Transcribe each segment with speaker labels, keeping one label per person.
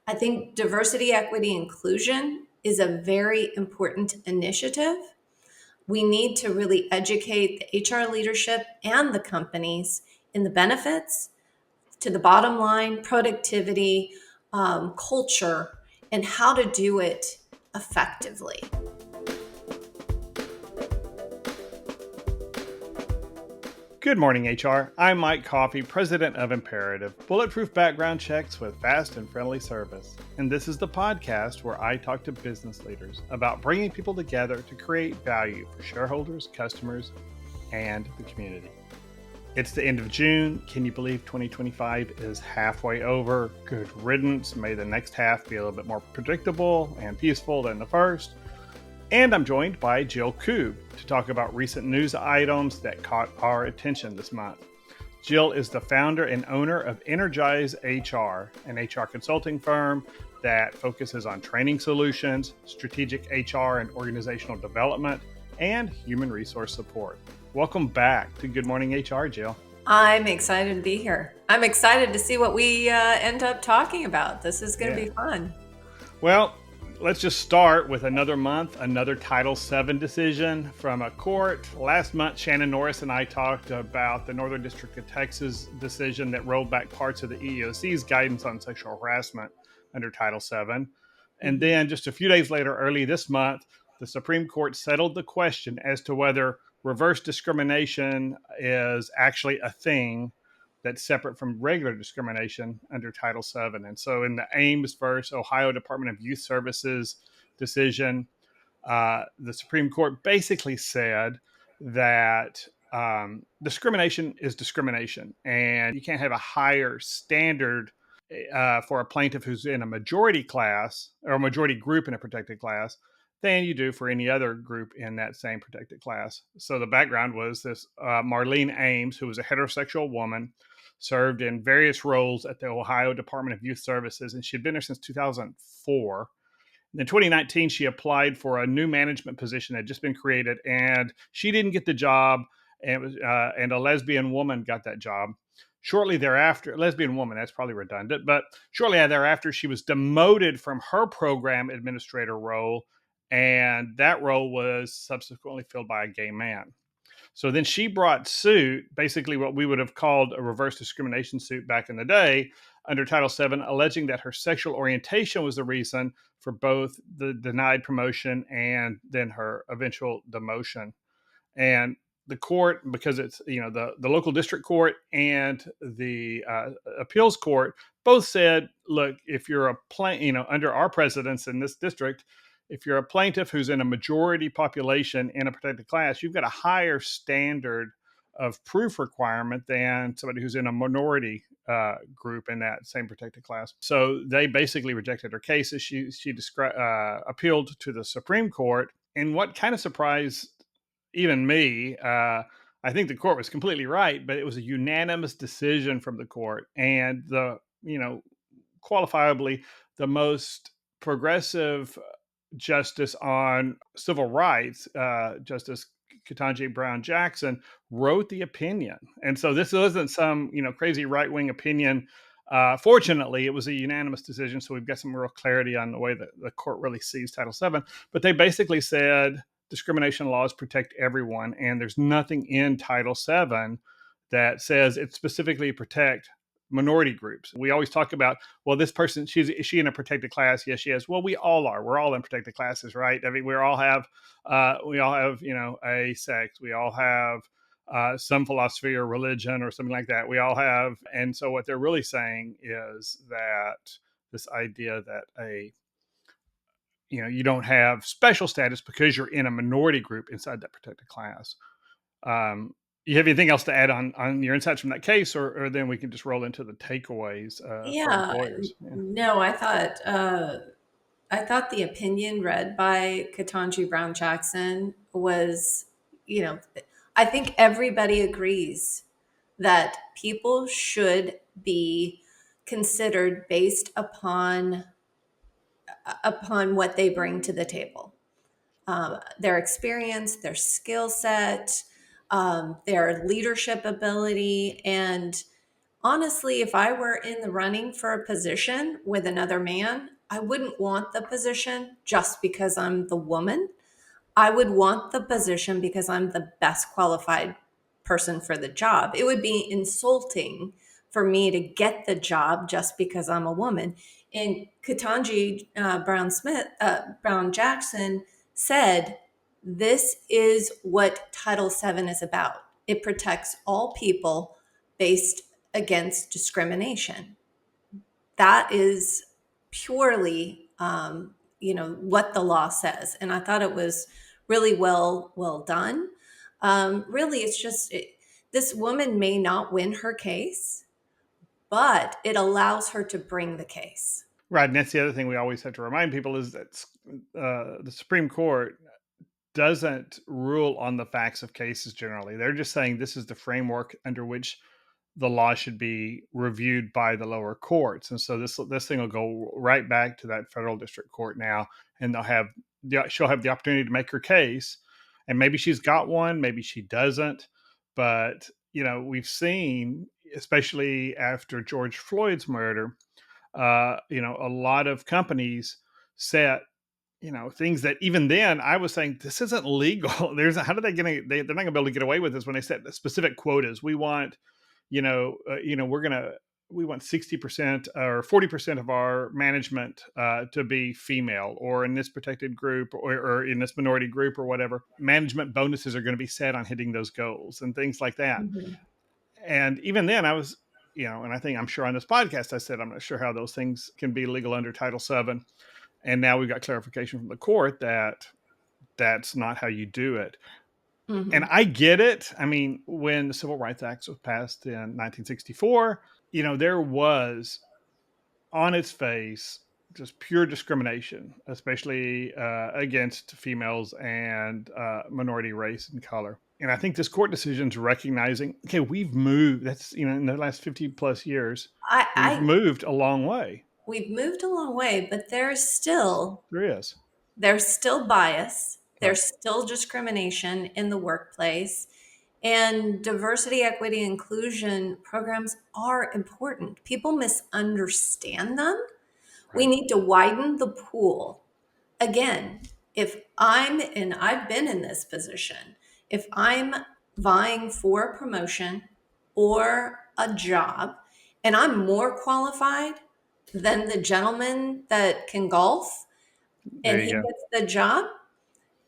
Speaker 1: I think diversity, equity, inclusion is a very important initiative. We need to really educate the HR leadership and the companies in the benefits to the bottom line, productivity, culture, and how to do it effectively.
Speaker 2: Good morning, HR. I'm Mike Coffey, president of Imperative, bulletproof background checks with fast and friendly service. And this is the podcast where I talk to business leaders about bringing people together to create value for shareholders, customers, and the community. It's the end of June. Can you believe 2025 is halfway over? Good riddance. May the next half be a little bit more predictable and peaceful than the first. And I'm joined by Jill Koob to talk about recent news items that caught our attention this month. Jill is the founder and owner of Energize HR, an HR consulting firm that focuses on training solutions, strategic HR and organizational development, and human resource support. Welcome back to Good Morning HR, Jill.
Speaker 1: I'm excited to be here. I'm excited to see what we end up talking about. This is going to be fun.
Speaker 2: Well, let's just start with another month, another Title VII decision from a court. Last month, Shannon Norris and I talked about the Northern District of Texas decision that rolled back parts of the EEOC's guidance on sexual harassment under Title VII. And then just a few days later, early this month, the Supreme Court settled the question as to whether reverse discrimination is actually a thing that's separate from regular discrimination under Title VII. And so in the Ames versus Ohio Department of Youth Services decision, the Supreme Court basically said that discrimination is discrimination, and you can't have a higher standard for a plaintiff who's in a majority class or a majority group in a protected class than you do for any other group in that same protected class. So the background was this Marlene Ames, who was a heterosexual woman, served in various roles at the Ohio Department of Youth Services, and she had been there since 2004. In 2019, she applied for a new management position that had just been created, and she didn't get the job, and a lesbian woman got that job. Shortly thereafter, lesbian woman, that's probably redundant, but shortly thereafter, she was demoted from her program administrator role, and that role was subsequently filled by a gay man. So then she brought suit, basically what we would have called a reverse discrimination suit back in the day, under Title VII, alleging that her sexual orientation was the reason for both the denied promotion and then her eventual demotion. And the court, because it's the local district court and the appeals court, both said, look, if you're under our precedence in this district, if you're a plaintiff who's in a majority population in a protected class, you've got a higher standard of proof requirement than somebody who's in a minority group in that same protected class. So they basically rejected her case as she appealed to the Supreme Court. And what kind of surprised even me, I think the court was completely right, but it was a unanimous decision from the court. And qualifiably, the most progressive justice on civil rights, Justice Ketanji Brown Jackson, wrote the opinion. And so this wasn't some, crazy right-wing opinion. Fortunately, it was a unanimous decision. So we've got some real clarity on the way that the court really sees Title VII. But they basically said discrimination laws protect everyone. And there's nothing in Title VII that says it specifically protect minority groups. We always talk about, well, this person, is she in a protected class? Yes, she is. Well, we all are. We're all in protected classes, right? I mean, we all have, a sex. We all have some philosophy or religion or something like that. We all have. And so what they're really saying is that this idea that you don't have special status because you're in a minority group inside that protected class. You have anything else to add on your insights from that case, or then we can just roll into the takeaways for employers?
Speaker 1: No, I thought the opinion read by Ketanji Brown Jackson was, I think everybody agrees that people should be considered based upon what they bring to the table, their experience, their skill set, their leadership ability, and honestly, if I were in the running for a position with another man, I wouldn't want the position just because I'm the woman. I would want the position because I'm the best qualified person for the job. It would be insulting for me to get the job just because I'm a woman. And Katanji Brown Jackson said, "This is what Title VII is about. It protects all people based against discrimination." That is purely what the law says, and I thought it was really well done. Really, it's just this woman may not win her case, but it allows her to bring the case.
Speaker 2: Right, and that's the other thing we always have to remind people is that the Supreme Court doesn't rule on the facts of cases generally. They're just saying this is the framework under which the law should be reviewed by the lower courts. And so this thing will go right back to that federal district court now, and she'll have the opportunity to make her case. And maybe she's got one, maybe she doesn't. But we've seen, especially after George Floyd's murder, a lot of companies set things that even then I was saying this isn't legal. How do they get? They're not going to be able to get away with this when they set specific quotas. We want, we want 60% or 40% of our management to be female, or in this protected group, or in this minority group, or whatever. Management bonuses are going to be set on hitting those goals and things like that.
Speaker 1: Mhm.
Speaker 2: And even then, I was, and I'm sure on this podcast I said I'm not sure how those things can be legal under Title VII. And now we've got clarification from the court that that's not how you do it. And
Speaker 1: Mhm.
Speaker 2: I get it. I mean, when the Civil Rights Act was passed in 1964, there was on its face just pure discrimination, especially against females and minority race and color. And I think this court decision is recognizing, okay, we've moved. That's, in the last 50 plus years, we've
Speaker 1: I
Speaker 2: moved a long way.
Speaker 1: We've moved a long way, but
Speaker 2: There is.
Speaker 1: there's still bias.
Speaker 2: Right.
Speaker 1: There's still discrimination in the workplace. And diversity, equity, inclusion programs are important. People misunderstand them. We
Speaker 2: Right.
Speaker 1: need to widen the pool. Again, and I've been in this position, if I'm vying for a promotion or a job and I'm more qualified than the gentleman that can golf
Speaker 2: There
Speaker 1: and
Speaker 2: you
Speaker 1: he
Speaker 2: go.
Speaker 1: gets the job,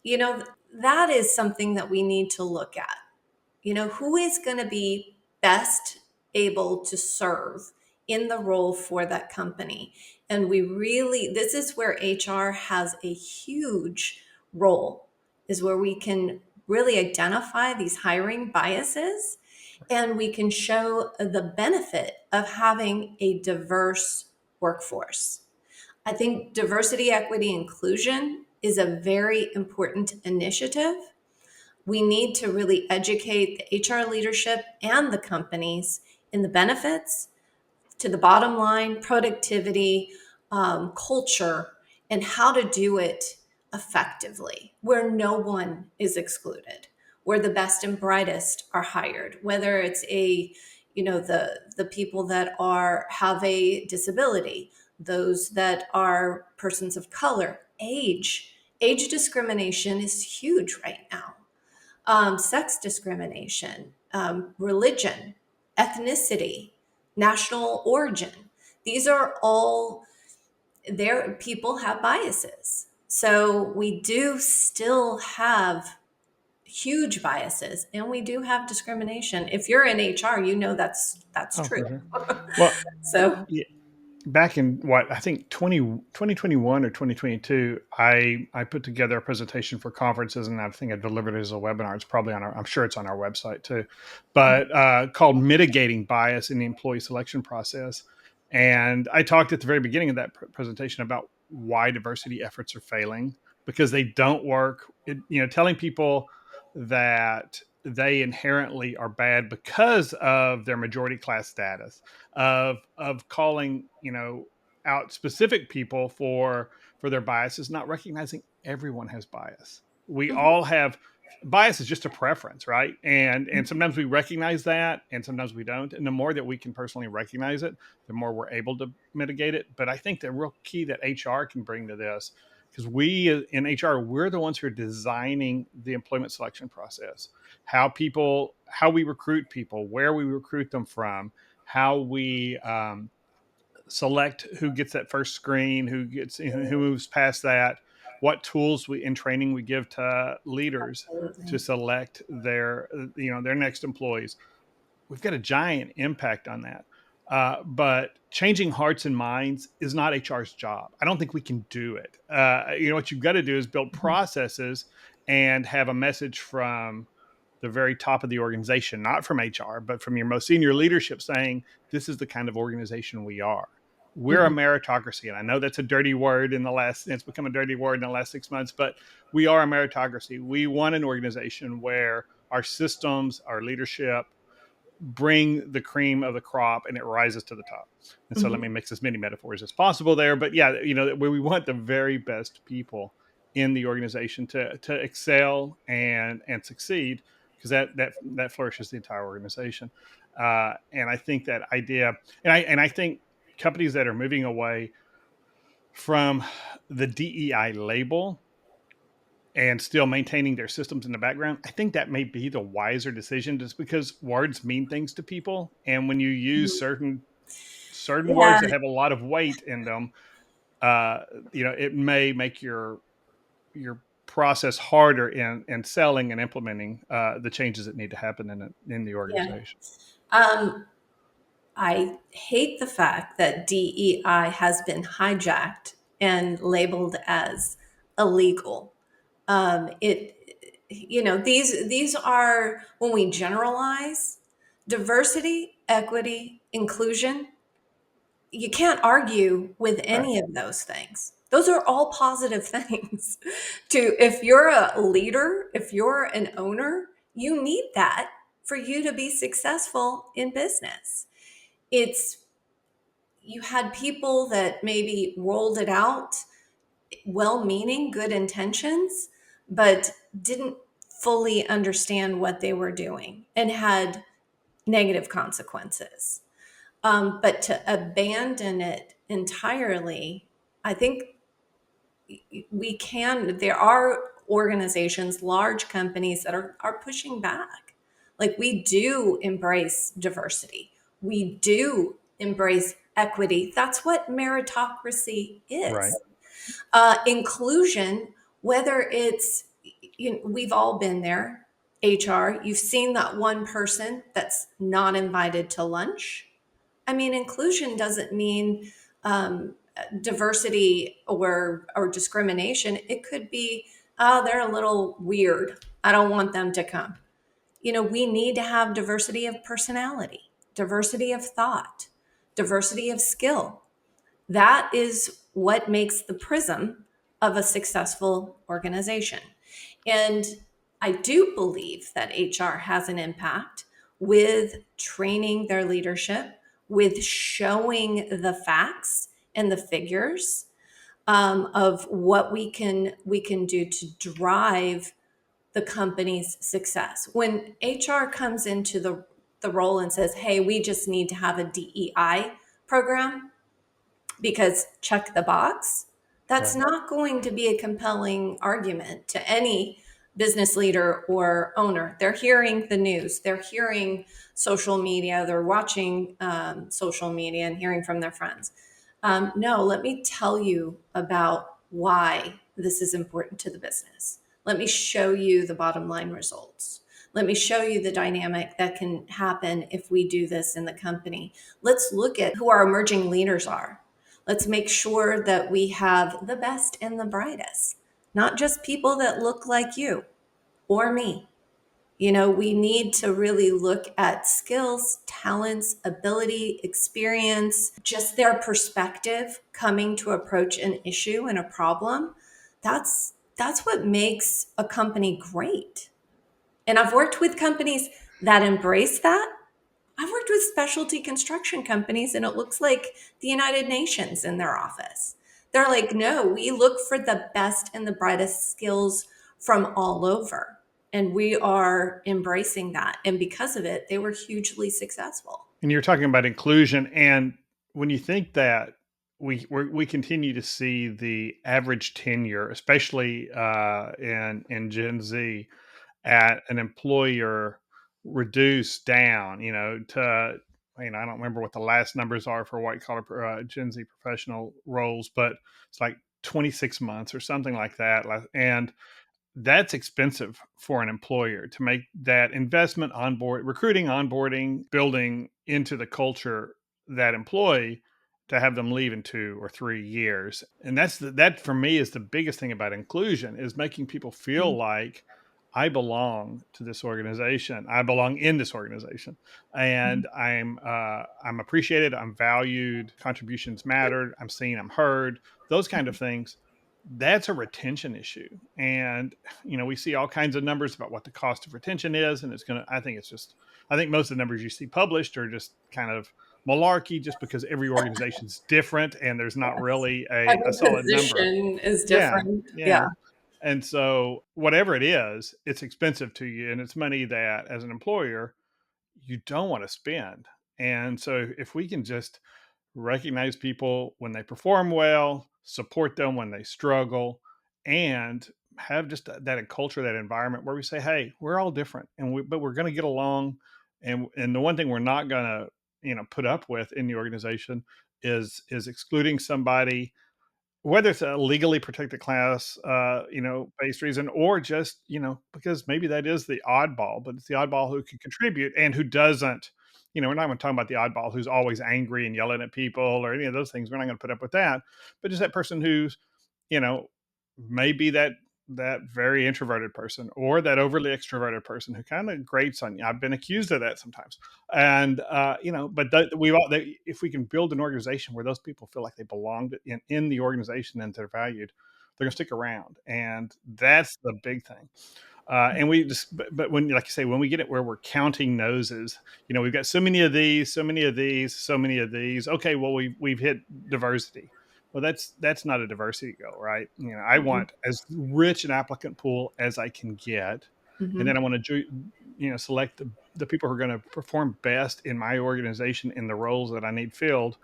Speaker 1: you know, that is something that we need to look at. Who is going to be best able to serve in the role for that company? And this is where HR has a huge role, is where we can really identify these hiring biases and we can show the benefit of having a diverse workforce. I think diversity, equity, inclusion is a very important initiative. We need to really educate the HR leadership and the companies in the benefits to the bottom line, productivity, culture, and how to do it effectively, where no one is excluded, where the best and brightest are hired, whether it's the people that have a disability, those that are persons of color, age discrimination is huge right now, sex discrimination, religion, ethnicity, national origin. These are all there. People have biases. So we do still have huge biases and we do have discrimination. If you're in HR, that's
Speaker 2: Oh,
Speaker 1: true.
Speaker 2: for sure. Well,
Speaker 1: So
Speaker 2: yeah, back in what I think 2021 or 2022, I put together a presentation for conferences, and I think I delivered it as a webinar. It's probably I'm sure it's on our website too, but called Mitigating Bias in the Employee Selection Process. And I talked at the very beginning of that presentation about why diversity efforts are failing, because they don't work. Telling people that they inherently are bad because of their majority class status, of calling out specific people for their biases, not recognizing everyone has bias. We
Speaker 1: mhm,
Speaker 2: all have bias is just a preference, right? And sometimes we recognize that, and sometimes we don't. And the more that we can personally recognize it, the more we're able to mitigate it. But I think the real key that HR can bring to this, because we in HR, we're the ones who are designing the employment selection process, how we recruit people, where we recruit them from, how we select who gets that first screen, who moves past that, what tools we in training we give to leaders to
Speaker 1: Absolutely.
Speaker 2: select their next employees. We've got a giant impact on that. But changing hearts and minds is not HR's job. I don't think we can do it. What you've got to do is build processes and have a message from the very top of the organization, not from HR, but from your most senior leadership saying, this is the kind of organization we are. We're a
Speaker 1: Mhm.
Speaker 2: meritocracy. And I know that's a dirty word it's become a dirty word in the last 6 months, but we are a meritocracy. We want an organization where our systems, our leadership, bring the cream of the crop and it rises to the top. And so let me
Speaker 1: Mhm.
Speaker 2: mix as many metaphors as possible there. But yeah, we want the very best people in the organization to excel and succeed, because that flourishes the entire organization. And I think that idea, and I think companies that are moving away from the DEI label and still maintaining their systems in the background, I think that may be the wiser decision, just because words mean things to people. And when you use
Speaker 1: Mhm.
Speaker 2: certain
Speaker 1: Yeah,
Speaker 2: words that have a lot of weight in them, uh, it may make your process harder in selling and implementing the changes that need to happen in the
Speaker 1: yeah.
Speaker 2: organization.
Speaker 1: Um, I hate the fact that DEI has been hijacked and labeled as illegal. These are, when we generalize diversity, equity, inclusion, you can't argue with
Speaker 2: Right.
Speaker 1: any of those things. Those are all positive things. If you're a leader, if you're an owner, you need that for you to be successful in business. It's You had people that maybe rolled it out, well meaning, good intentions, but didn't fully understand what they were doing and had negative consequences. But to abandon it entirely, I think there are organizations, large companies that are pushing back. Like, we do embrace diversity, we do embrace equity. That's what meritocracy
Speaker 2: Right.
Speaker 1: is. Inclusion, whether it's, we've all been there. HR, you've seen that one person that's not invited to lunch. I mean, inclusion doesn't mean diversity or discrimination. It could be, oh, they're a little weird, I don't want them to come. We need to have diversity of personality, diversity of thought, diversity of skill. That is what makes the prism of a successful organization. And I do believe that HR has an impact with training their leadership, with showing the facts and the figures of what we can do to drive the company's success. When HR comes into the role and says, "Hey, we just need to have a DEI program because check the box," that's
Speaker 2: Right.
Speaker 1: not going to be a compelling argument to any business leader or owner. They're hearing the news, they're hearing social media, they're watching social media and hearing from their friends. No, let me tell you about why this is important to the business. Let me show you the bottom line results. Let me show you the dynamic that can happen if we do this in the company. Let's look at who our emerging leaders are. Let's make sure that we have the best and the brightest, not just people that look like you or me. We need to really look at skills, talents, ability, experience, just their perspective coming to approach an issue and a problem. That's what makes a company great. And I've worked with companies that embrace that. I've worked with specialty construction companies and it looks like the United Nations in their office. They're like, no, we look for the best and the brightest skills from all over. And we are embracing that. And because of it, they were hugely successful.
Speaker 2: And you're talking about inclusion, and when you think that we continue to see the average tenure, especially in Gen Z, at an employer reduce down, to I don't remember what the last numbers are for white collar Gen Z professional roles, but it's like 26 months or something like that, and that's expensive for an employer to make that investment onboard, recruiting, onboarding, building into the culture that employee to have them leave in 2 or 3 years. And that for me is the biggest thing about inclusion, is making people feel like I belong to this organization. I belong in this organization, and I'm appreciated. I'm valued. Contributions mattered. I'm seen. I'm heard. Those kind of things. That's a retention issue, and we see all kinds of numbers about what the cost of retention is, and I think most of the numbers you see published are just kind of malarkey, just because every organization's different and there's not
Speaker 1: Yes.
Speaker 2: really a
Speaker 1: Every
Speaker 2: solid number.
Speaker 1: position is
Speaker 2: Yeah,
Speaker 1: different. Yeah.
Speaker 2: yeah. And so whatever it is, it's expensive to you, and it's money that as an employer you don't want to spend. And so if we can just recognize people when they perform well, support them when they struggle, and have just that culture, that environment where we say, "Hey, we're all different, but we're going to get along." And the one thing we're not going to put up with in the organization is excluding somebody, whether it's a legally protected class, based reason, or just, because maybe that is the oddball, but it's the oddball who can contribute and who doesn't, we're not going to talk about the oddball who's always angry and yelling at people or any of those things. We're not going to put up with that. But just that person who's, you know, maybe that very introverted person or that overly extroverted person who kind of grates on you. I've been accused of that sometimes. And, but if we can build an organization where those people feel like they belong in the organization and they're valued, they're going to stick around. And that's the big thing. And we just, but when, like you say, when we get it where we're counting noses, we've got so many of these, so many of these, so many of these. Okay, well, we've hit diversity. Well, that's not a diversity goal, right? I
Speaker 1: Mhm.
Speaker 2: want as rich an applicant pool as I can get, and then
Speaker 1: Mhm.
Speaker 2: I want to, select the people who are going to perform best in my organization in the roles that I need filled,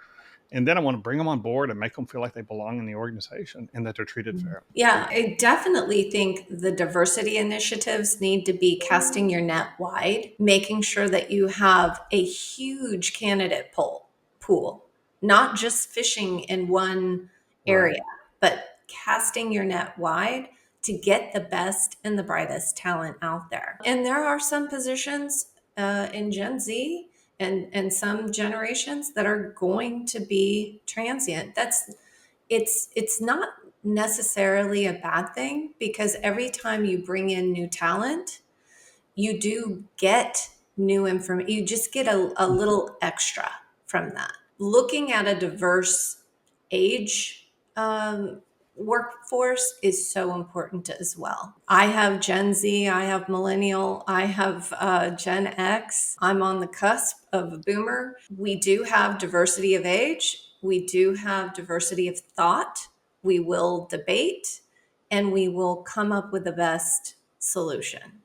Speaker 2: and then I want to bring them on board and make them feel like they belong in the organization and that they're treated fairly.
Speaker 1: Yeah, I definitely think the diversity initiatives need to be casting your net wide, making sure that you have a huge candidate pool, not just fishing in one area,
Speaker 2: Right.
Speaker 1: but casting your net wide to get the best and the brightest talent out there. And there are some positions in Gen Z and some generations that are going to be transient. It's not necessarily a bad thing, because every time you bring in new talent, you do get new information. You just get a little extra from that. Looking at a diverse age workforce is so important as well. I have Gen Z, I have millennial, I have Gen X. I'm on the cusp of a boomer. We do have diversity of age. We do have diversity of thought. We will debate and we will come up with the best solution.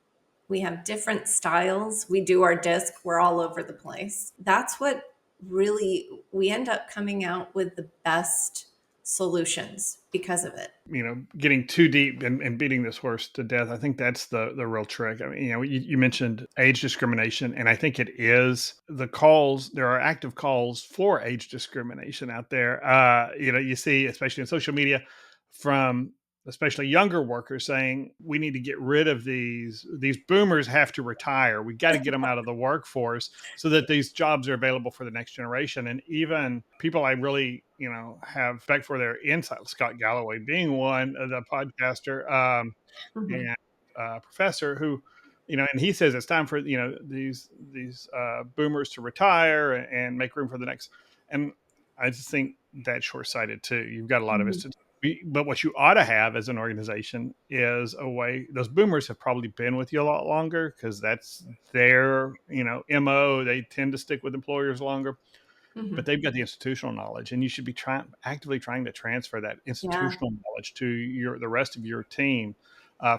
Speaker 1: We have different styles. We do our disc, we're all over the place. That's what really, we end up coming out with the best solutions because of it.
Speaker 2: Getting too deep and beating this horse to death, I think that's the real trick. I mean, you mentioned age discrimination, and I think it is the calls. There are active calls for age discrimination out there. You see, especially in social media, from especially younger workers saying we need to get rid of these boomers, have to retire, we got to get them out of the workforce so that these jobs are available for the next generation. And even people I really have respect for their insight, Scott Galloway being one, the podcaster,
Speaker 1: Mhm.
Speaker 2: and professor who, and he says it's time for these boomers to retire and make room for the next. And I just think that's short-sighted too. You've got a lot of
Speaker 1: Mhm.
Speaker 2: institutions, but what you ought to have as an organization is a way. Those boomers have probably been with you a lot longer because that's their mo. They tend to stick with employers longer, but
Speaker 1: Mhm.
Speaker 2: they've got the institutional knowledge, and you should be actively trying to transfer that
Speaker 1: Yeah.
Speaker 2: institutional knowledge to the rest of your team.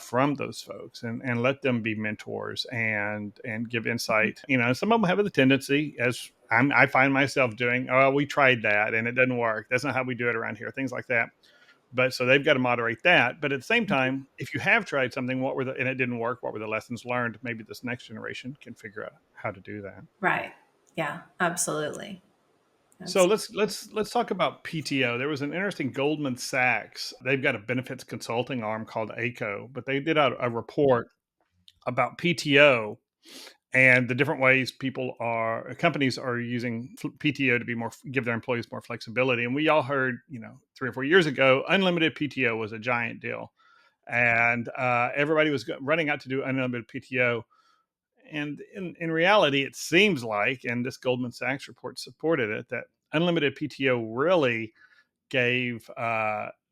Speaker 2: from those folks, and let them be mentors and give insight. Some of them have the tendency, as I find myself doing, oh, we tried that and it doesn't work. That's not how we do it around here, things like that. But so they've got to moderate that. But at the same time, if you have tried something, and it didn't work, what were the lessons learned? Maybe this next generation can figure out how to do that.
Speaker 1: Right. Yeah, absolutely.
Speaker 2: So let's talk about PTO. There was an interesting Goldman Sachs. They've got a benefits consulting arm called ACO, but they did a report about PTO and the different ways companies are using PTO to give their employees more flexibility. And we all heard, 3 or 4 years ago, unlimited PTO was a giant deal, and everybody was running out to do unlimited PTO. And in reality, it seems like, and this Goldman Sachs report supported it, that unlimited PTO really it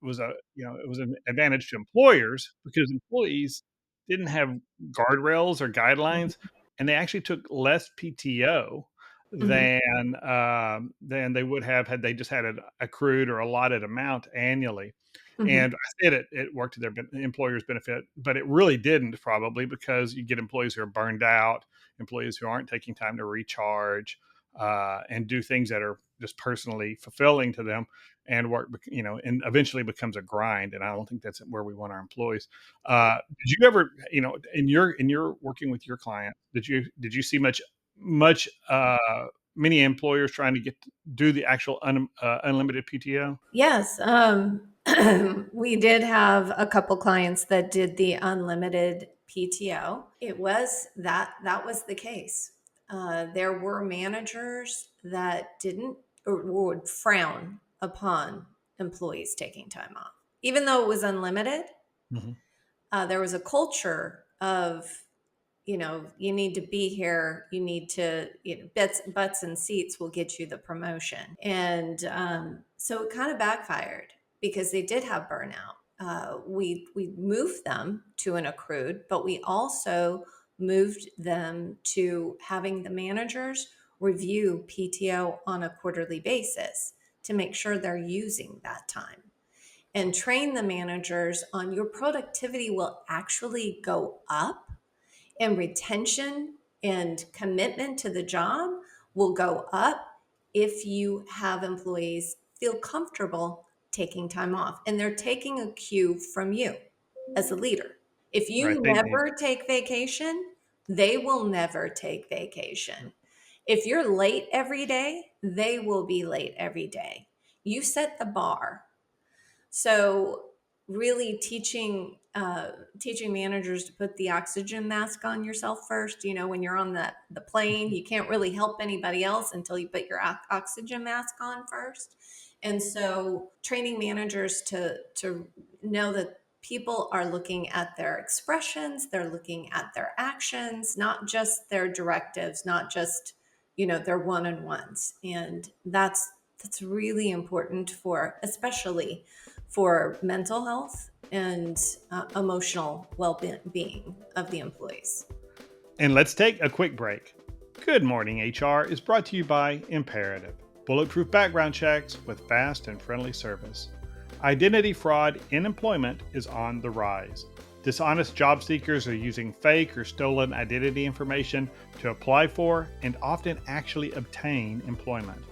Speaker 2: was an advantage to employers because employees didn't have guardrails or guidelines, and they actually took less PTO
Speaker 1: Mhm.
Speaker 2: than they would have had they just had an accrued or allotted amount annually.
Speaker 1: Mhm.
Speaker 2: And I said it worked to their employer's benefit, but it really didn't, probably because you get employees who are burned out, employees who aren't taking time to recharge and do things that are just personally fulfilling to them, and work, and eventually becomes a grind. And I don't think that's where we want our employees. Did you ever, in your working with your client, did you see much many employers trying to do the actual unlimited PTO?
Speaker 1: Yes, we did have a couple clients that did the unlimited PTO. That was the case. There were managers that didn't or would frown upon employees taking time off, even though it was unlimited.
Speaker 2: Mhm.
Speaker 1: There was a culture of, you need to be here. You need to, butts and seats will get you the promotion. And so it kind of backfired because they did have burnout. We moved them to an accrued, but we also moved them to having the managers review PTO on a quarterly basis to make sure they're using that time, and train the managers on your productivity will actually go up, and retention and commitment to the job will go up if you have employees feel comfortable taking time off and they're taking a cue from you as a leader. If
Speaker 2: Right.
Speaker 1: you never take vacation, they will never take vacation. If you're late every day, they will be late every day. You set the bar. So really teaching managers to put the oxygen mask on yourself first. When you're on the plane, you can't really help anybody else until you put your oxygen mask on first. And so training managers to know that people are looking at their expressions, they're looking at their actions, not just their directives, not just their one-on-ones. And that's really important especially for mental health and emotional well-being of the employees.
Speaker 2: And let's take a quick break. Good Morning HR is brought to you by Imperative, bulletproof background checks with fast and friendly service. Identity fraud in employment is on the rise. Dishonest job seekers are using fake or stolen identity information to apply for and often actually obtain employment.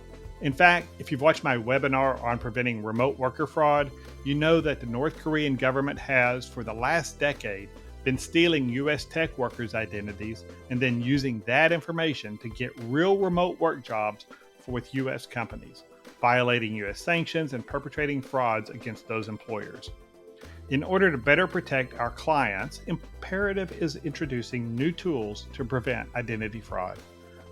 Speaker 2: In fact, if you've watched my webinar on preventing remote worker fraud, you know that the North Korean government has, for the last decade, been stealing U.S. tech workers' identities and then using that information to get real remote work jobs with U.S. companies, violating U.S. sanctions and perpetrating frauds against those employers. In order to better protect our clients, Imperative is introducing new tools to prevent identity fraud.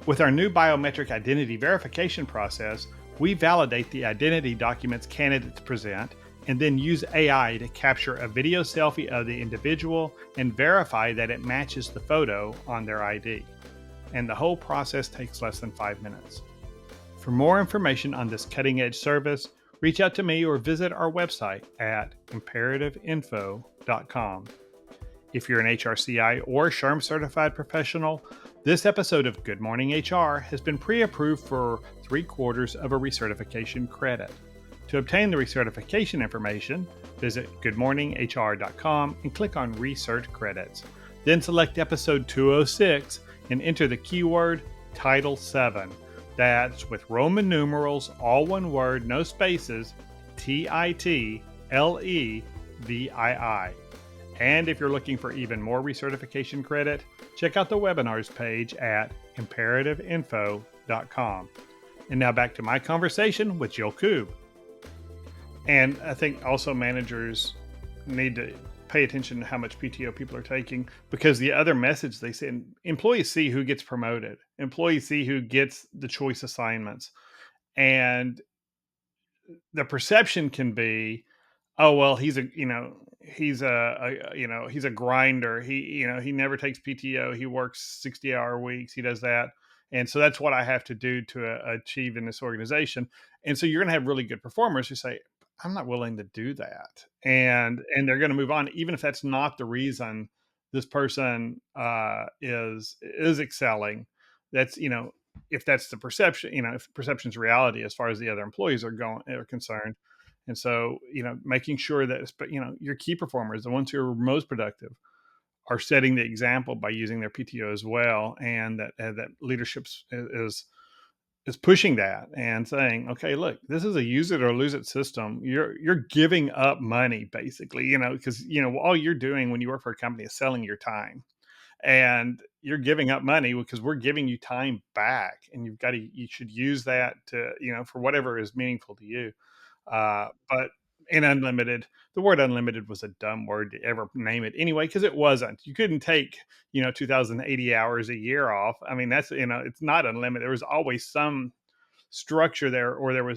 Speaker 2: With our new biometric identity verification process, we validate the identity documents candidates present and then use AI to capture a video selfie of the individual and verify that it matches the photo on their ID. And the whole process takes less than 5 minutes. For more information on this cutting-edge service, reach out to me or visit our website at imperativeinfo.com. If you're an HRCI or SHRM certified professional, this episode of Good Morning HR has been pre-approved for 3/4 of a recertification credit. To obtain the recertification information, visit goodmorninghr.com and click on Research Credits. Then select episode 206 and enter the keyword Title VII. That's with Roman numerals, all one word, no spaces, TITLEVII. And if you're looking for even more recertification credit, check out the webinars page at imperativeinfo.com. And now back to my conversation with Jill Koob. And I think also managers need to pay attention to how much PTO people are taking, because the other message they send, employees see who gets promoted, employees see who gets the choice assignments. And the perception can be, oh well, he's a he's a grinder, he never takes PTO, he works 60-hour weeks, he does that, and so that's what I have to do to achieve in this organization. And so you're going to have really good performers who say, I'm not willing to do that, and they're going to move on even if that's not the reason this person is excelling. That's, if that's the perception, if perception's reality as far as the other employees are concerned. And so, making sure that, your key performers, the ones who are most productive, are setting the example by using their PTO as well, and that leadership is pushing that and saying, okay, look, this is a use it or lose it system. You're giving up money basically, because all you're doing when you work for a company is selling your time, and you're giving up money because we're giving you time back, and you should use that to, for whatever is meaningful to you. But in unlimited, the word unlimited was a dumb word to ever name it anyway, because it wasn't. You couldn't take, 2,080 hours a year off. I mean, that's, it's not unlimited. There was always some structure there, or whether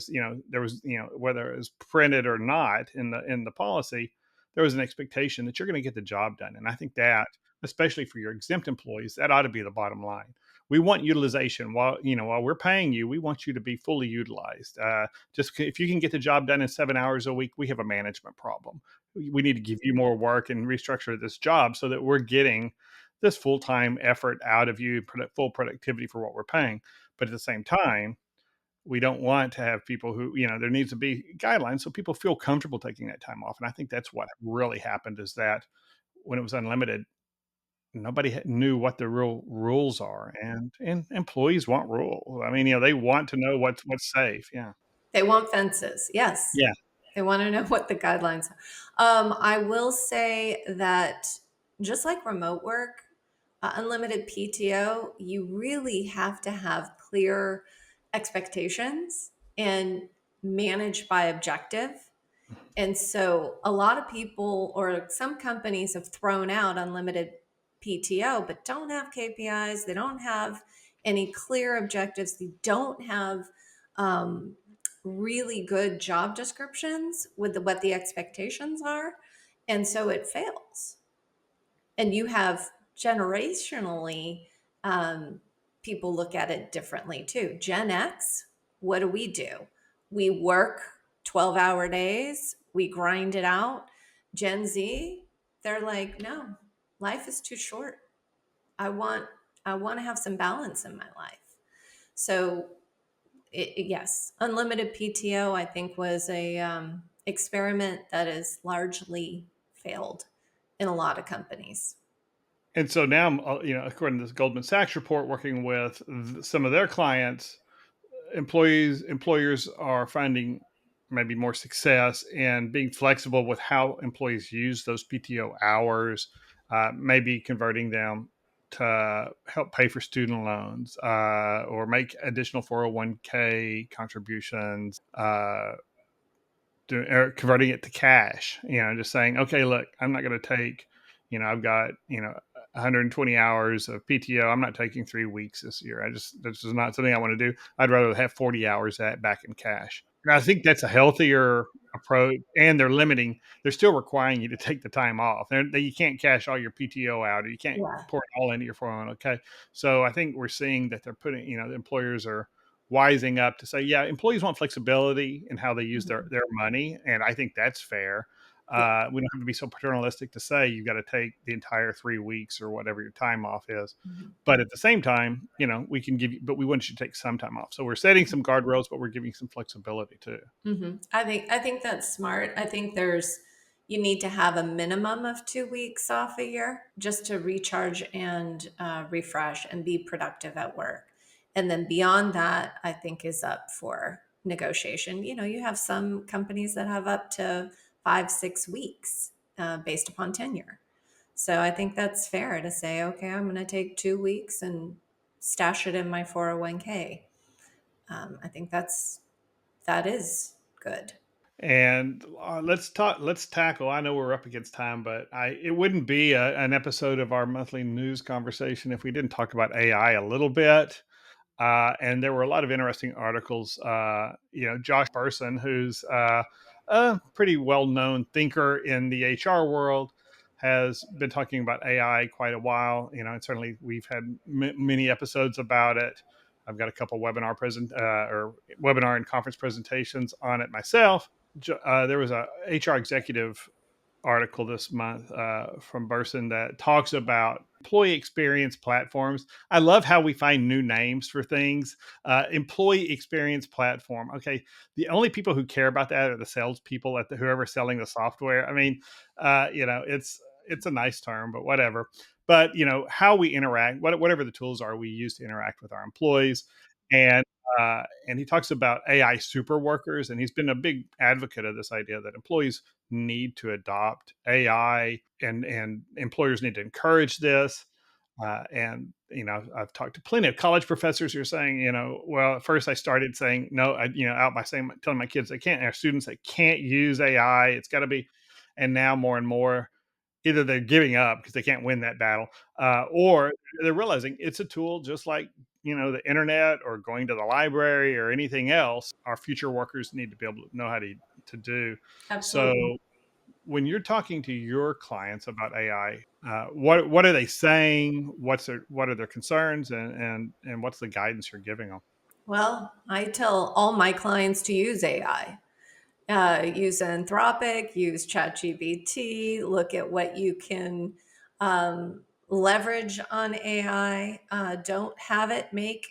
Speaker 2: it was printed or not in the policy, there was an expectation that you're going to get the job done. And I think that, especially for your exempt employees, that ought to be the bottom line. We want utilization. While we're paying you, we want you to be fully utilized. Just if you can get the job done in 7 hours a week, we have a management problem. We need to give you more work and restructure this job so that we're getting this full-time effort out of you, full productivity for what we're paying. But at the same time, we don't want to have people who, there needs to be guidelines so people feel comfortable taking that time off. And I think that's what really happened, is that when it was unlimited, nobody knew what the real rules are, and employees want rules. I mean, they want to know what's safe. Yeah.
Speaker 1: They want fences. Yes.
Speaker 2: Yeah.
Speaker 1: They want to know what the guidelines are. I will say that just like remote work, unlimited PTO, you really have to have clear expectations and manage by objective. And so a lot of people, or some companies, have thrown out unlimited PTO, but don't have KPIs. They don't have any clear objectives. They don't have really good job descriptions with what the expectations are. And so it fails. And you have generationally, people look at it differently too. Gen X, what do? We work 12-hour days, we grind it out. Gen Z, they're like, no, life is too short. I want I want to have some balance in my life. So yes, unlimited PTO, I think, was a experiment that has largely failed in a lot of companies.
Speaker 2: And so now, according to this Goldman Sachs report, working with some of their clients, employers are finding maybe more success in being flexible with how employees use those PTO hours, maybe converting them to help pay for student loans, or make additional 401k contributions, or converting it to cash, just saying, okay, look, I'm not going to take, I've got, 120 hours of PTO. I'm not taking 3 weeks this year. This is not something I want to do. I'd rather have 40 hours that back in cash. And I think that's a healthier approach. And they're still requiring you to take the time off. You can't cash all your PTO out, or you can't
Speaker 1: Yeah.
Speaker 2: pour it all into your 401k. So I think we're seeing that they're putting, the employers are wising up to say, yeah, employees want flexibility in how they use their money. And I think that's fair.
Speaker 1: Yeah.
Speaker 2: We don't have to be so paternalistic to say you've got to take the entire 3 weeks or whatever your time off is.
Speaker 1: Mhm.
Speaker 2: But at the same time, we can give you, but we want you to take some time off. So we're setting some guardrails, but we're giving some flexibility too.
Speaker 1: I think that's smart. I think you need to have a minimum of 2 weeks off a year just to recharge and refresh and be productive at work. And then beyond that, I think is up for negotiation. You have some companies that have up to 5, 6 weeks based upon tenure. So I think that's fair to say, okay, I'm going to take 2 weeks and stash it in my 401k. I think that is good.
Speaker 2: And let's tackle. I know we're up against time, but it wouldn't be an episode of our monthly news conversation if we didn't talk about AI a little bit. And there were a lot of interesting articles. Josh Bersin, who's a pretty well-known thinker in the HR world, has been talking about AI quite a while. And certainly we've had many episodes about it. I've got a couple webinar and conference presentations on it myself. There was a HR executive article this month from Burson that talks about employee experience platforms. I love how we find new names for things. Employee experience platform. Okay, the only people who care about that are the salespeople at whoever's selling the software. I mean, it's a nice term, but whatever. But how we interact, whatever the tools are we use to interact with our employees, and and he talks about AI super workers, and he's been a big advocate of this idea that employees need to adopt AI, and employers need to encourage this. And I've talked to plenty of college professors who are saying, well, at first I started saying no, out by saying telling my kids they can't, our students they can't use AI. It's got to be, and now more and more either they're giving up because they can't win that battle, or they're realizing it's a tool just like the internet or going to the library or anything else. Our future workers need to be able to know how to do. So
Speaker 1: Absolutely.
Speaker 2: when you're talking to your clients about AI, what are they saying? What are their concerns, and what's the guidance you're giving them?
Speaker 1: Well, I tell all my clients to use AI. Use Anthropic, use ChatGPT, look at what you can leverage on AI. Don't have it make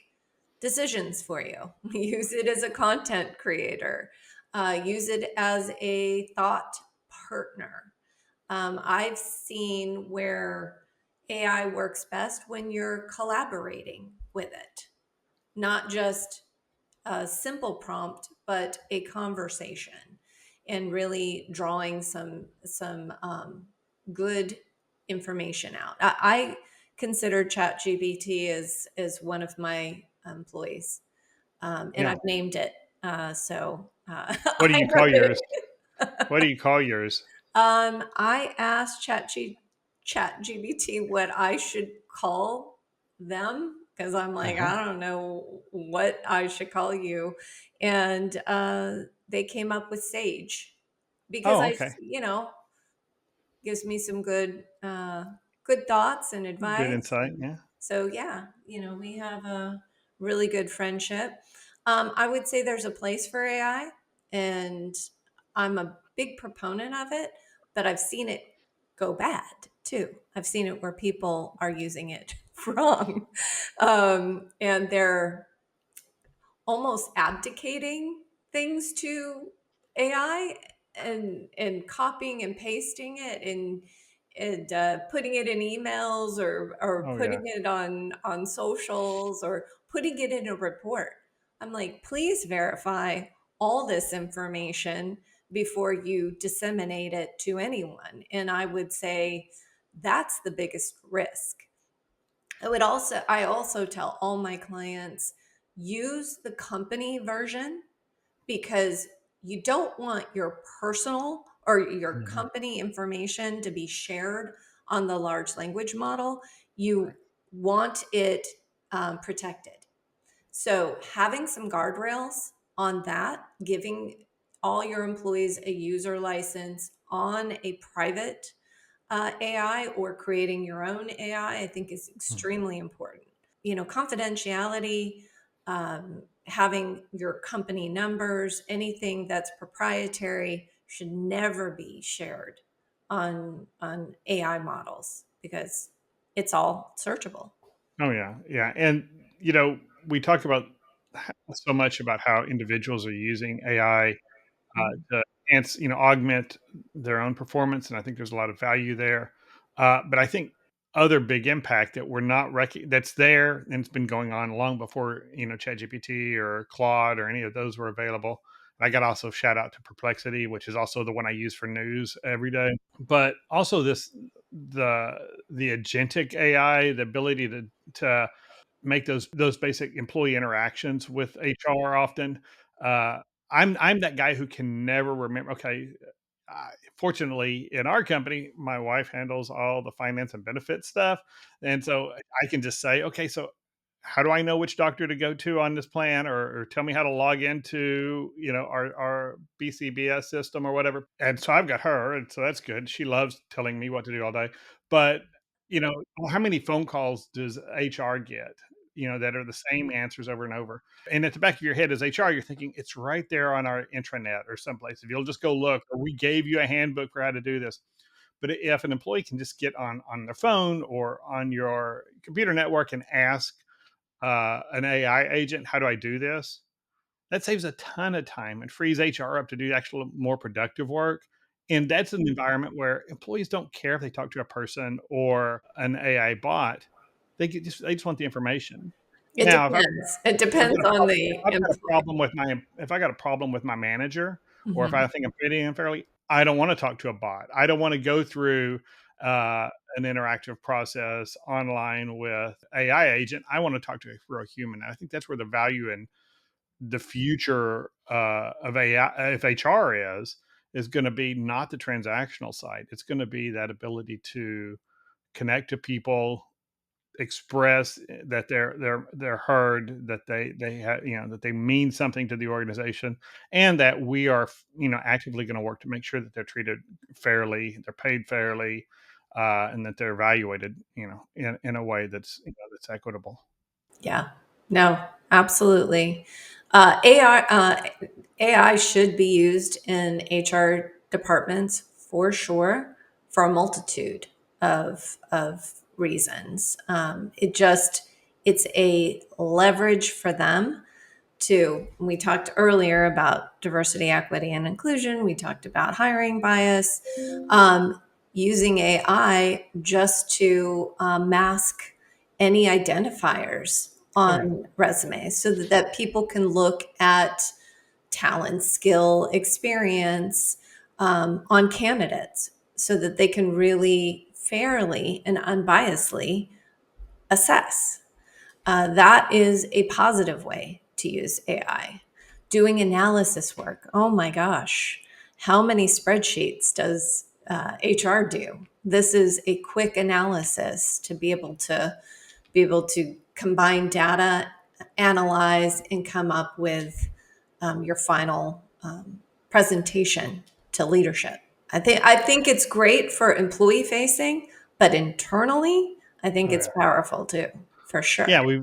Speaker 1: decisions for you. Use it as a content creator. Use it as a thought partner. I've seen where AI works best when you're collaborating with it, not just a simple prompt, but a conversation, and really drawing some good information out. I consider ChatGPT as one of my employees, and
Speaker 2: Yeah.
Speaker 1: I've named it. So
Speaker 2: What do
Speaker 1: I
Speaker 2: you
Speaker 1: wrote
Speaker 2: call yours?
Speaker 1: it.
Speaker 2: What do you call yours?
Speaker 1: I asked ChatGPT what I should call them because I'm like,
Speaker 2: Uh-huh.
Speaker 1: I don't know what I should call you. And they came up with Sage because
Speaker 2: Oh, okay.
Speaker 1: gives me some good thoughts and
Speaker 2: Good
Speaker 1: advice.
Speaker 2: insight.
Speaker 1: And
Speaker 2: Yeah.
Speaker 1: so, yeah, we have a really good friendship. I would say there's a place for AI, and I'm a big proponent of it, but I've seen it go bad too. I've seen it where people are using it wrong, and they're almost abdicating things to AI, and copying and pasting it, and putting it in emails, or
Speaker 2: Oh
Speaker 1: putting
Speaker 2: yeah.
Speaker 1: it on socials, or putting it in a report. I'm like, please verify all this information before you disseminate it to anyone. And I would say that's the biggest risk. I also tell all my clients, use the company version, because you don't want your personal or your
Speaker 2: Mhm.
Speaker 1: company information to be shared on the large language model. You
Speaker 2: Right.
Speaker 1: want it protected. So having some guardrails on that, giving all your employees a user license on a private AI, or creating your own AI, I think is
Speaker 2: Mhm.
Speaker 1: extremely important. Confidentiality, having your company numbers, anything that's proprietary, should never be shared on AI models because it's all searchable.
Speaker 2: Oh yeah, yeah, and you know, we talked about so much about how individuals are using AI to enhance, augment their own performance, and I think there's a lot of value there. But I think other big impact that we're not that's there and it's been going on long before ChatGPT or Claude or any of those were available. And I got also shout out to Perplexity, which is also the one I use for news every day. But also the the agentic AI, the ability to make those basic employee interactions with HR often. Uh, I'm that guy who can never remember. Okay, fortunately, in our company, my wife handles all the finance and benefit stuff, and so I can just say, okay, so how do I know which doctor to go to on this plan, or tell me how to log into our BCBS system or whatever. And so I've got her, and so that's good. She loves telling me what to do all day, but how many phone calls does HR get? That are the same answers over and over. And at the back of your head as HR, you're thinking it's right there on our intranet or someplace. If you'll just go look, or we gave you a handbook for how to do this. But if an employee can just get on their phone or on your computer network and ask an AI agent, how do I do this? That saves a ton of time and frees HR up to do actual more productive work. And that's an environment where employees don't care if they talk to a person or an AI bot. They just want the information.
Speaker 1: It
Speaker 2: Now,
Speaker 1: depends. It depends on
Speaker 2: if
Speaker 1: the
Speaker 2: I've got a
Speaker 1: employer.
Speaker 2: problem with my if I got a problem with my manager, or if
Speaker 1: Mhm.
Speaker 2: I think I'm treating unfairly, I don't want to talk to a bot. I don't want to go through uh, an interactive process online with AI agent. I want to talk to a real human. And I think that's where the value in the future of AI, if HR is going to be not the transactional side. It's going to be that ability to connect to people, express that they're heard, that they have, that they mean something to the organization, and that we are actively going to work to make sure that they're treated fairly, they're paid fairly, and that they're evaluated in a way that's equitable.
Speaker 1: Yeah. No, absolutely. AI should be used in HR departments for sure for a multitude of reasons. It's a leverage for them to. We talked earlier about diversity, equity, and inclusion. We talked about hiring bias, using AI just to mask any identifiers
Speaker 2: Oh yeah.
Speaker 1: on resumes so that people can look at talent, skill, experience on candidates so that they can really fairly and unbiasedly assess. That is a positive way to use AI. Doing analysis work. Oh my gosh. How many spreadsheets does HR do? This is a quick analysis to be able to combine data, analyze, and come up with your final presentation to leadership. I think it's great for employee facing, but internally, I think
Speaker 2: Oh
Speaker 1: it's
Speaker 2: yeah.
Speaker 1: powerful too, for sure.
Speaker 2: Yeah, we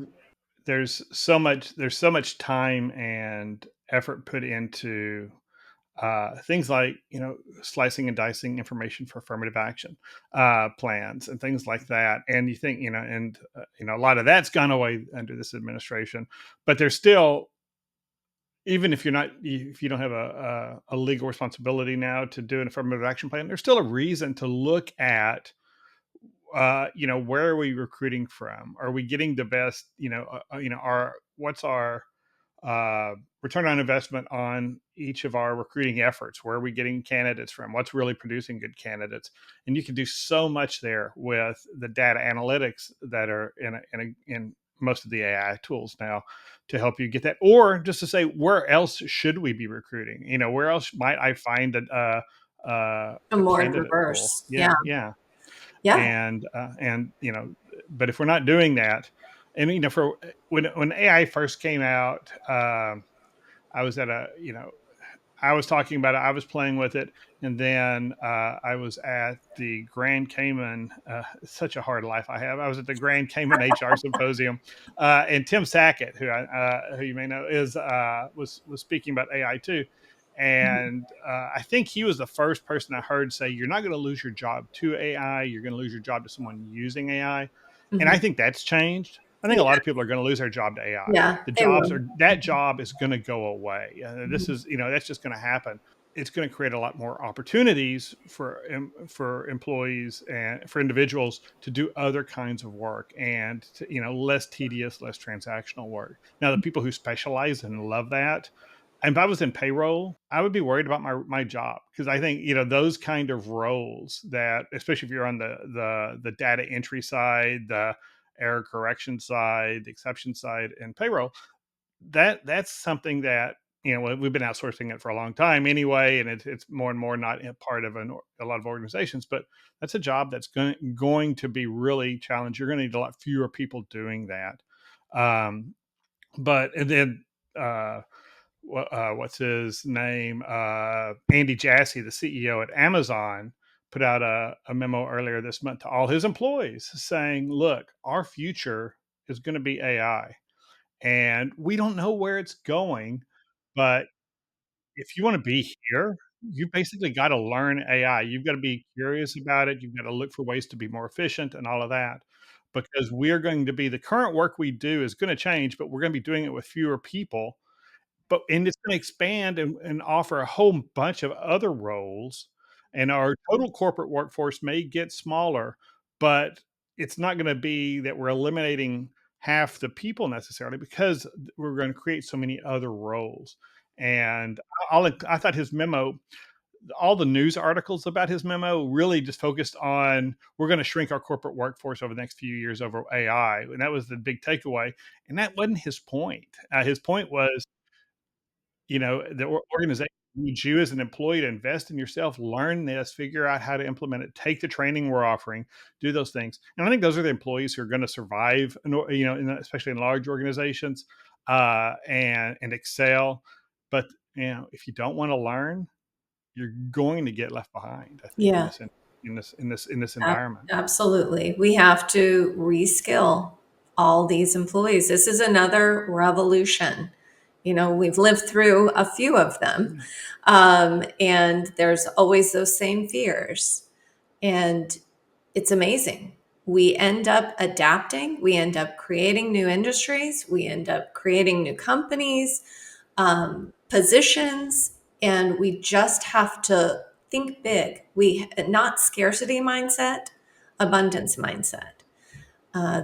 Speaker 2: there's so much time and effort put into things like slicing and dicing information for affirmative action plans and things like that. And you think and a lot of that's gone away under this administration, but there's still, even if you don't have a legal responsibility now to do an affirmative action plan, there's still a reason to look at where are we recruiting from? Are we getting the best? Our what's our uh, return on investment on each of our recruiting efforts? Where are we getting candidates from? What's really producing good candidates? And you can do so much there with the data analytics that are in most of the AI tools now to help you get that, or just to say where else should we be recruiting? Where else might I find
Speaker 1: A
Speaker 2: a
Speaker 1: more
Speaker 2: candidate pool?
Speaker 1: diverse. Yeah.
Speaker 2: Yeah, yeah,
Speaker 1: Yeah.
Speaker 2: and but if we're not doing that, and for when AI first came out, I was at a I was talking about it, I was playing with it, and then I was at the Grand Cayman. Such a hard life I have. I was at the Grand Cayman HR Symposium, and Tim Sackett, who you may know, is was speaking about AI too, And I think he was the first person I heard say, "You're not going to lose your job to AI. You're going to lose your job to someone using AI." And I
Speaker 1: Mhm.
Speaker 2: think that's changed. I think a
Speaker 1: Yeah,
Speaker 2: lot of people are going to lose their job to AI.
Speaker 1: yeah,
Speaker 2: The
Speaker 1: they
Speaker 2: jobs
Speaker 1: will.
Speaker 2: are that job is going to go away. This
Speaker 1: Mhm.
Speaker 2: is, that's just going to happen. It's going to create a lot more opportunities for employees and for individuals to do other kinds of work and to, less tedious, less transactional work. Now, the people who specialize and love that, and if I was in payroll, I would be worried about my job, because I think those kind of roles, that especially if you're on the data entry side, the error correction side, the exception side, and payroll, that's something that we've been outsourcing it for a long time anyway, and it's more and more not a part of a lot of organizations. But that's a job that's going to be really challenged. You're going to need a lot fewer people doing that. But and then. What's his name? Andy Jassy, the CEO at Amazon, put out a memo earlier this month to all his employees saying, "Look, our future is going to be AI, and we don't know where it's going, but if you want to be here, you basically got to learn AI. You've got to be curious about it. You've got to look for ways to be more efficient and all of that." Because we're going to be the current work we do is going to change, but we're going to be doing it with fewer people, and it's gonna expand and offer a whole bunch of other roles, and our total corporate workforce may get smaller, but it's not gonna be that we're eliminating half the people necessarily, because we're gonna create so many other roles. And I thought his memo, all the news articles about his memo really just focused on, we're gonna shrink our corporate workforce over the next few years over AI, and that was the big takeaway, and that wasn't his point. His point was, the organization needs you as an employee to invest in yourself, learn this, figure out how to implement it, take the training we're offering, do those things. And I think those are the employees who are going to survive, especially in large organizations, and excel. But if you don't want to learn, you're going to get left behind, I think,
Speaker 1: Yeah.
Speaker 2: in this environment.
Speaker 1: Absolutely. We have to reskill all these employees. This is another revolution. We've lived through a few of them. And there's always those same fears. And it's amazing. We end up adapting, we end up creating new industries, we end up creating new companies, positions, and we just have to think big. We not scarcity mindset, abundance mindset.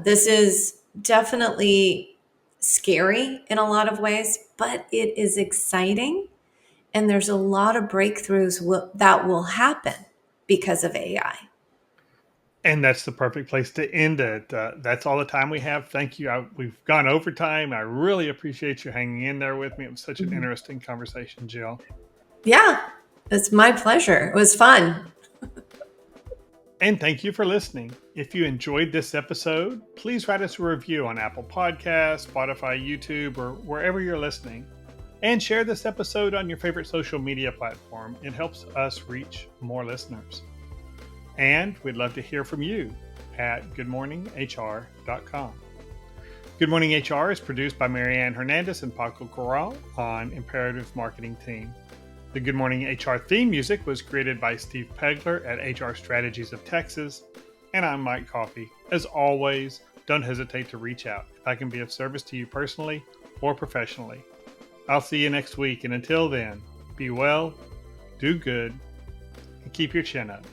Speaker 1: This is definitely scary in a lot of ways, but it is exciting, and there's a lot of breakthroughs that will happen because of AI.
Speaker 2: And that's the perfect place to end it. That's all the time we have. Thank you. We've gone over time. I really appreciate you hanging in there with me. It was such an
Speaker 1: Mhm.
Speaker 2: interesting conversation, Jill.
Speaker 1: Yeah, it's my pleasure. It was fun.
Speaker 2: And thank you for listening. If you enjoyed this episode, please write us a review on Apple Podcasts, Spotify, YouTube, or wherever you're listening. And share this episode on your favorite social media platform. It helps us reach more listeners. And we'd love to hear from you at goodmorninghr.com. Good Morning HR is produced by Marianne Hernandez and Paco Corral on Imperative Marketing Team. The Good Morning HR theme music was created by Steve Pegler at HR Strategies of Texas, and I'm Mike Coffey. As always, don't hesitate to reach out if I can be of service to you personally or professionally. I'll see you next week, and until then, be well, do good, and keep your chin up.